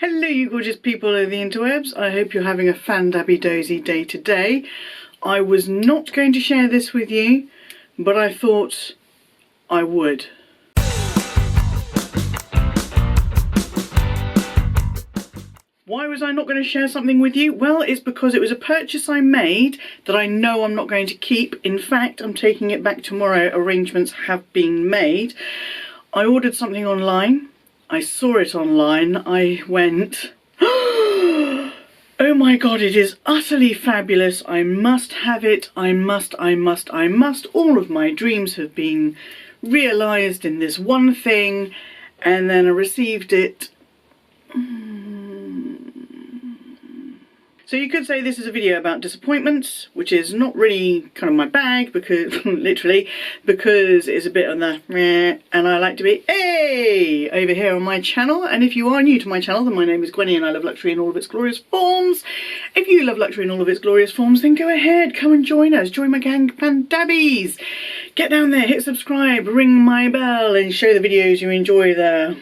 Hello you gorgeous people of the interwebs, I hope you're having a Fandabbydozy day today. I was not going to share this with you, but I thought I would. Why was I not going to share something with you? Well, it's because it was a purchase I made that I know I'm not going to keep. In fact, I'm taking it back tomorrow. Arrangements have been made. I ordered something online. I saw it online. I went, oh my god, it is utterly fabulous. I must have it. I must. All of my dreams have been realised in this one thing, and then I received it. So you could say this is a video about disappointments, which is not really kind of my bag, because literally, because it's a bit on the meh, and I like to be hey over here on my channel. And if you are new to my channel, then my name is Gwenny and I love luxury in all of its glorious forms. If you love luxury in all of its glorious forms, then go ahead, come and join us, join my gang Fandabbies. Get down there, hit subscribe, ring my bell, and show the videos you enjoy there.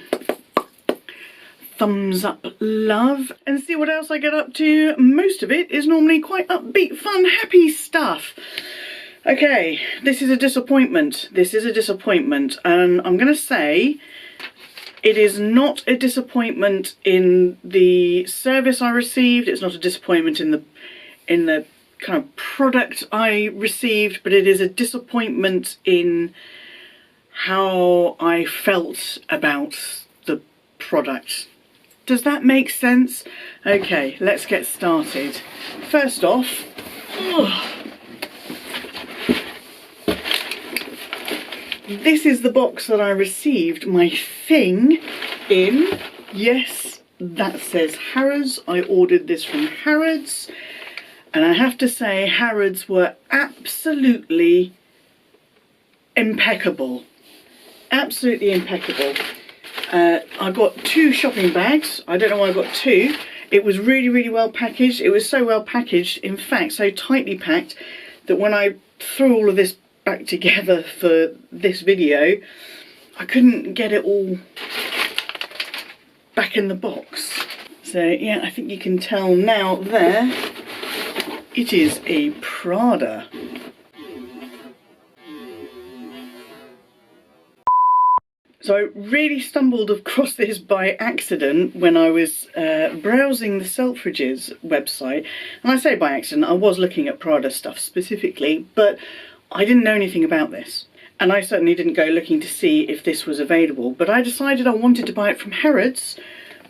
Thumbs up love, and see what else I get up to. Most of it is normally quite upbeat, fun, happy stuff. Okay, this is a disappointment. This is a disappointment, and I'm going to say it is not a disappointment in the service I received. It's not a disappointment in the kind of product I received, but it is a disappointment in how I felt about the product. Does that make sense? Okay, let's get started. First off, this is the box that I received my thing in. Yes, that says Harrods. I ordered this from Harrods, and I have to say Harrods were absolutely impeccable. Absolutely impeccable. I got two shopping bags. I don't know why I got two. It was really well packaged. It was so well packaged, in fact so tightly packed, that when I threw all of this back together for this video, I couldn't get it all back in the box. So yeah, I think you can tell now there, it is a Prada. So I really stumbled across this by accident when I was browsing the Selfridges website. And I say by accident, I was looking at Prada stuff specifically, but I didn't know anything about this. And I certainly didn't go looking to see if this was available. But I decided I wanted to buy it from Harrods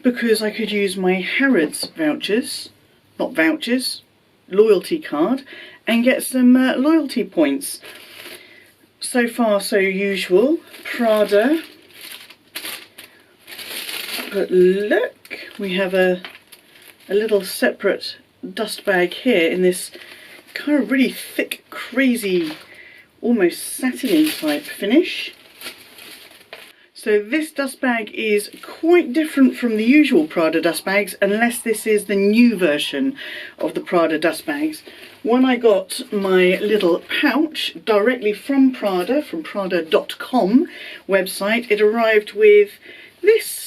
because I could use my Harrods vouchers, not vouchers, loyalty card, and get some loyalty points. So far so usual, Prada. But look, we have a little separate dust bag here in this kind of really thick, crazy, almost satiny type finish. So this dust bag is quite different from the usual Prada dust bags, unless this is the new version of the Prada dust bags. When I got my little pouch directly from Prada, from Prada.com website, it arrived with this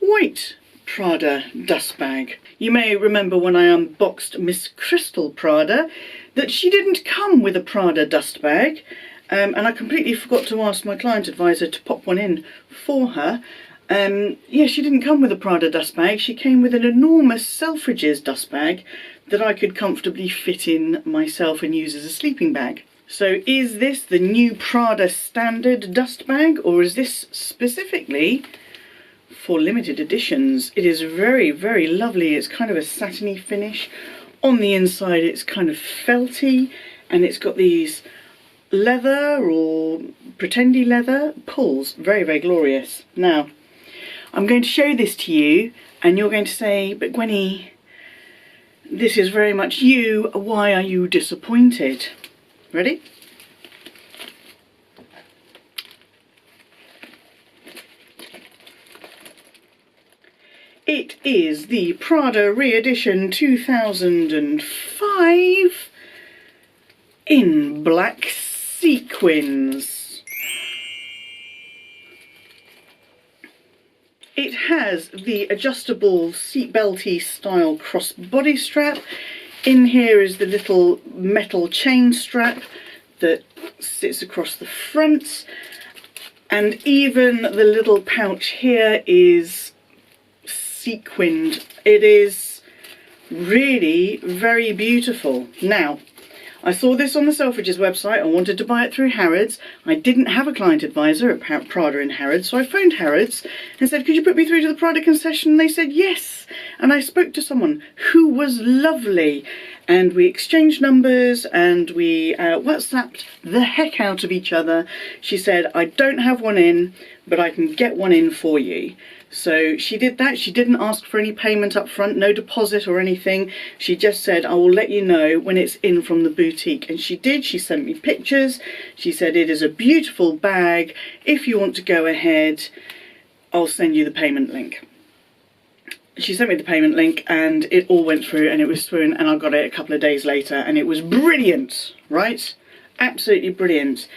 white Prada dust bag. You may remember when I unboxed Miss Crystal Prada that she didn't come with a Prada dust bag, and I completely forgot to ask my client advisor to pop one in for her. Yeah, she didn't come with a Prada dust bag. She came with an enormous Selfridges dust bag that I could comfortably fit in myself and use as a sleeping bag. So is this the new Prada standard dust bag, or is this specifically for limited editions? It is very lovely. It's kind of a satiny finish. On the inside it's kind of felty, and it's got these leather or pretendy leather pulls. Very glorious. Now I'm going to show this to you and you're going to say, but Gwenny, this is very much you, why are you disappointed? Ready? It is the Prada re-edition 2005 in black sequins. It has the adjustable seatbelty style crossbody strap. In here is the little metal chain strap that sits across the front, and even the little pouch here is sequined. It is really very beautiful. Now, I saw this on the Selfridges website. I wanted to buy it through Harrods. I didn't have a client advisor at Prada in Harrods, so I phoned Harrods and said, could you put me through to the Prada concession? And they said yes. And I spoke to someone who was lovely, and we exchanged numbers and we WhatsApped the heck out of each other. She said, I don't have one in, but I can get one in for you. So she did that. She didn't ask for any payment up front, no deposit or anything. She just said, I will let you know when it's in from the boutique. And she did. She sent me pictures. She said, it is a beautiful bag. If you want to go ahead, I'll send you the payment link. She sent me the payment link and it all went through, and it was through, and I got it a couple of days later, and it was brilliant, right? Absolutely brilliant.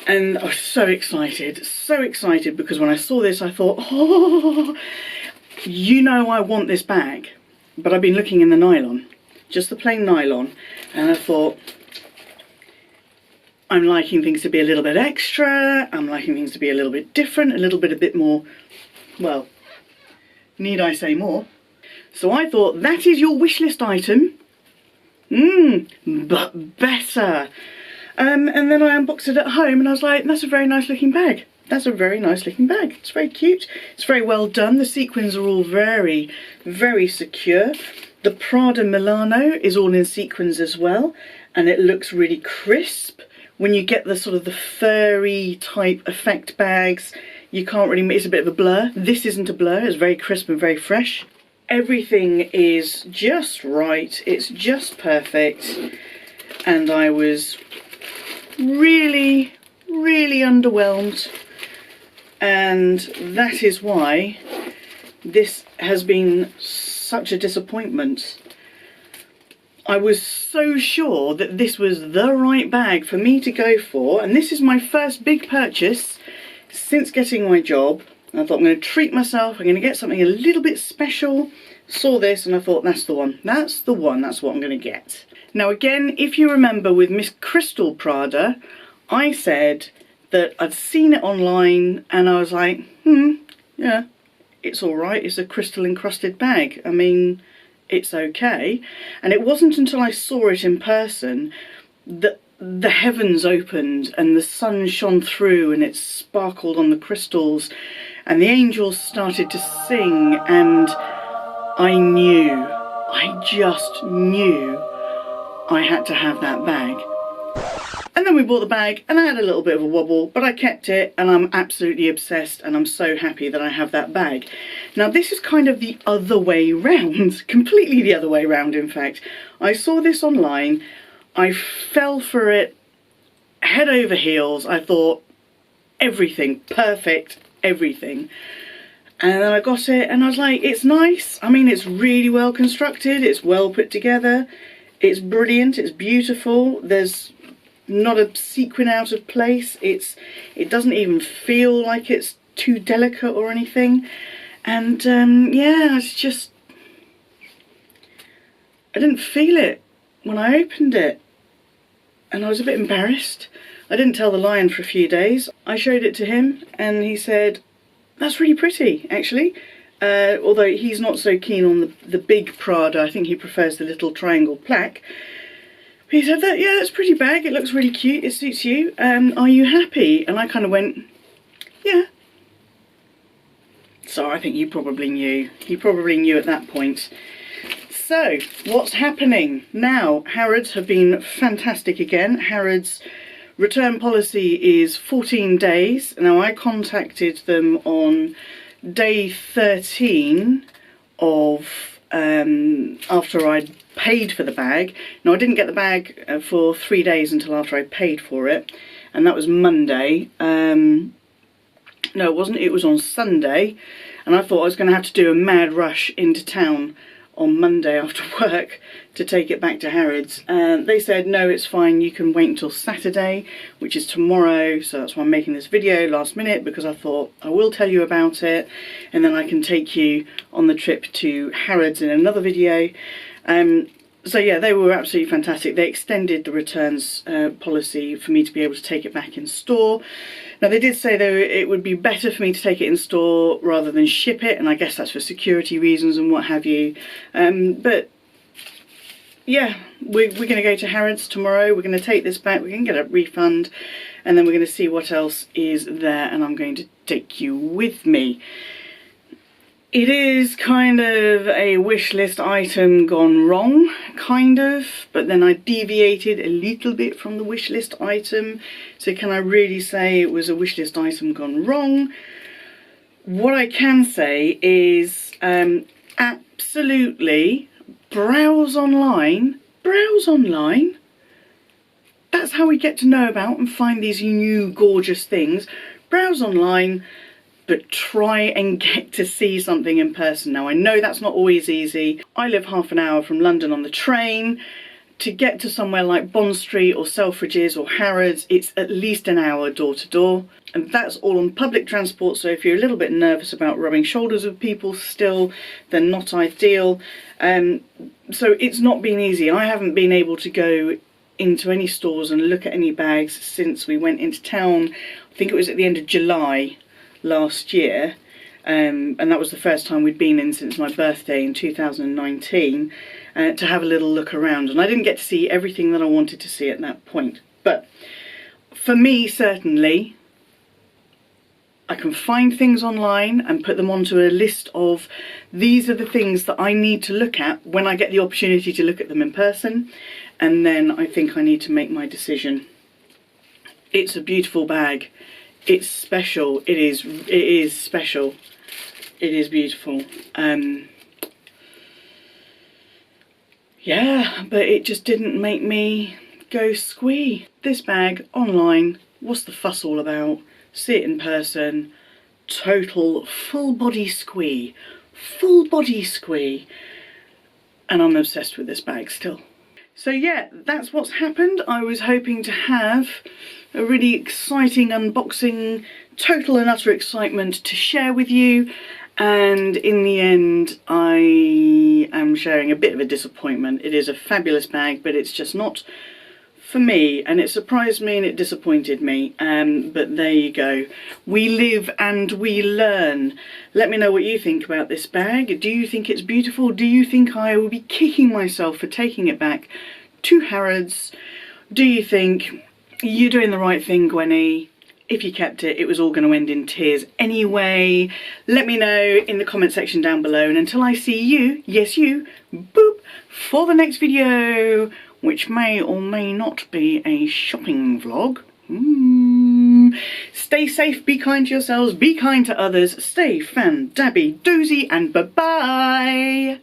And I was so excited, because when I saw this I thought, oh, you know, I want this bag. But I've been looking in the nylon, just the plain nylon, and I thought, I'm liking things to be a little bit extra, I'm liking things to be a little bit different, a bit more, well, need I say more? So I thought, that is your wish list item, but better. And then I unboxed it at home and I was like, that's a very nice looking bag. That's a very nice looking bag. It's very cute. It's very well done. The sequins are all very, very secure. The Prada Milano is all in sequins as well, and it looks really crisp. When you get the sort of the furry type effect bags, you can't really, it's a bit of a blur. This isn't a blur. It's very crisp and very fresh. Everything is just right. It's just perfect. And I was really, really underwhelmed, and that is why this has been such a disappointment. I was so sure that this was the right bag for me to go for, and this is my first big purchase since getting my job. I thought, I'm going to treat myself, I'm going to get something a little bit special. Saw this and I thought, that's the one, that's the one, that's what I'm going to get. Now again, if you remember with Miss Crystal Prada, I said that I'd seen it online and I was like, yeah, it's alright, it's a crystal encrusted bag. I mean, it's okay. And it wasn't until I saw it in person that the heavens opened and the sun shone through and it sparkled on the crystals and the angels started to sing, and I knew, I just knew I had to have that bag. And then we bought the bag and I had a little bit of a wobble, but I kept it and I'm absolutely obsessed, and I'm so happy that I have that bag. Now this is kind of the other way round, completely the other way round in fact. I saw this online, I fell for it head over heels. I thought, everything, perfect, everything. And then I got it and I was like, it's nice. I mean, it's really well constructed, it's well put together, it's brilliant, it's beautiful. There's not a sequin out of place. It doesn't even feel like it's too delicate or anything. And yeah, it's just, I didn't feel it when I opened it. And I was a bit embarrassed. I didn't tell the lion for a few days. I showed it to him and he said, that's really pretty, actually. Although he's not so keen on the big Prada. I think he prefers the little triangle plaque. He said that, yeah, that's a pretty bag. It looks really cute. It suits you. Are you happy? And I kind of went, yeah. So I think you probably knew. He probably knew at that point. So, what's happening now? Harrods have been fantastic again. Harrods return policy is 14 days. Now I contacted them on day 13 of after I'd paid for the bag. Now I didn't get the bag for 3 days until after I paid for it, and that was Monday. No, it wasn't, it was on Sunday, and I thought I was going to have to do a mad rush into town on Monday after work to take it back to Harrods, and they said no, it's fine, you can wait until Saturday, which is tomorrow. So that's why I'm making this video last minute, because I thought I will tell you about it and then I can take you on the trip to Harrods in another video. So yeah, they were absolutely fantastic. They extended the returns policy for me to be able to take it back in store. Now they did say though it would be better for me to take it in store rather than ship it, and I guess that's for security reasons and what have you. But yeah, we're going to go to Harrods tomorrow. We're going to take this back, we're going to get a refund, and then we're going to see what else is there, and I'm going to take you with me. It is kind of a wish list item gone wrong, kind of, but then I deviated a little bit from the wish list item. So can I really say it was a wish list item gone wrong? What I can say is absolutely browse online. Browse online. That's how we get to know about and find these new gorgeous things. Browse online, but try and get to see something in person. Now I know that's not always easy. I live half an hour from London on the train. To get to somewhere like Bond Street or Selfridges or Harrods, it's at least an hour door to door. And that's all on public transport, so if you're a little bit nervous about rubbing shoulders with people still, then not ideal. So it's not been easy. I haven't been able to go into any stores and look at any bags since we went into town. I think it was at the end of July last year, and that was the first time we'd been in since my birthday in 2019, to have a little look around, and I didn't get to see everything that I wanted to see at that point. But for me, certainly I can find things online and put them onto a list of these are the things that I need to look at when I get the opportunity to look at them in person, and then I think I need to make my decision. It's a beautiful bag. It's special. It is special. It is beautiful. Yeah, but it just didn't make me go squee. This bag online, what's the fuss all about? See it in person. Total full body squee. Full body squee. And I'm obsessed with this bag still. So yeah, that's what's happened. I was hoping to have a really exciting unboxing, total and utter excitement to share with you, and in the end I am sharing a bit of a disappointment. It is a fabulous bag, but it's just not for me, and it surprised me and it disappointed me, but there you go. We live and we learn. Let me know what you think about this bag. Do you think it's beautiful? Do you think I will be kicking myself for taking it back to Harrods? Do you think you're doing the right thing, Gwenny? If you kept it, it was all going to end in tears anyway. Let me know in the comment section down below, and until I see you, yes you, boop, for the next video, which may or may not be a shopping vlog. Stay safe, be kind to yourselves, be kind to others, stay Fandabbydozy, and bye-bye!